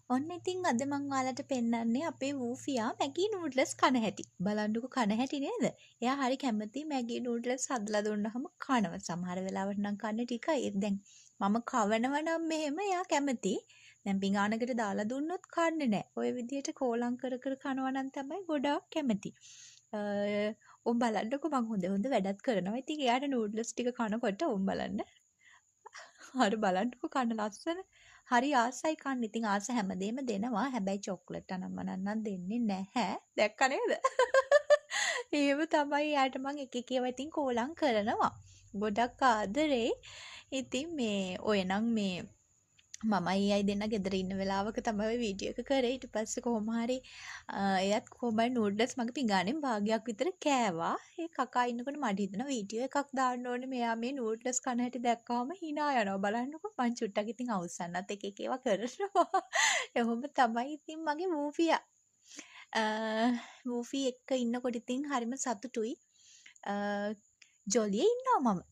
ඔන්න ඉතින් අද මං ඔයාලට පෙන්නන්නේ අපේ වූෆියා මැගී නූඩ්ලස් කන හැටි. බලන්නකෝ කන හැටි නේද? එයා හරි කැමති මැගී නූඩ්ලස් හදලා දුන්නාම කනවා. සමහර වෙලාවට නම් කන්නේ ටිකයි. දැන් මම කවනවා නම් මෙහෙම එයා කැමති. දැන් පිඟානකට දාලා දුන්නොත් කන්නේ නැහැ. ඔය විදිහට කෝලම් කර කර කනවා නම් තමයි ගොඩාක් කැමති. උන් බලන්නකෝ මං හොඳ හොඳ වැඩත් කරනවා. ඉතින් එයාට නූඩ්ලස් ටික කනකොට උන් බලන්න. අර බලන්නකෝ කන ලස්සන. හරි ආසයි කන්න. ඉතින් ආස හැමදේම දෙනවා. හැබැයි චොක්ලට් අනම්මනම් නම් දෙන්නේ නැහැ. දැක්ක නේද? එහෙම තමයි යාට මං එක එක ඒවා ඉතින් කෝලම් කරනවා. ගොඩක් ආදරේ. ඉතින් මේ ඔය නම් මේ මමයි අයි දෙන්න ගෙදර ඉන්න වෙලාවක තමයි ඔය වීඩියෝ එක කරේ. ඊට පස්සේ කොහොම හරි එයත් කොහොමයි නූඩ්ලස් මගේ පිඟානෙන් භාගයක් විතර කෑවා. ඒ කකා ඉන්නකොට මට හිතුණා වීඩියෝ එකක් දාන්න ඕනේ. මෙයා මේ නූඩ්ලස් කන හැටි දැක්කම hina යනවා. බලන්නකෝ මං චුට්ටක් ඉතින් අවුස්සන්නත් එක එක ඒවා කරනවා. එහෙම තමයි ඉතින් මගේ මූෆියා. මූෆි එක්ක ඉන්නකොට ඉතින් හරිම සතුටුයි. ජොලියේ ඉන්නවා මම.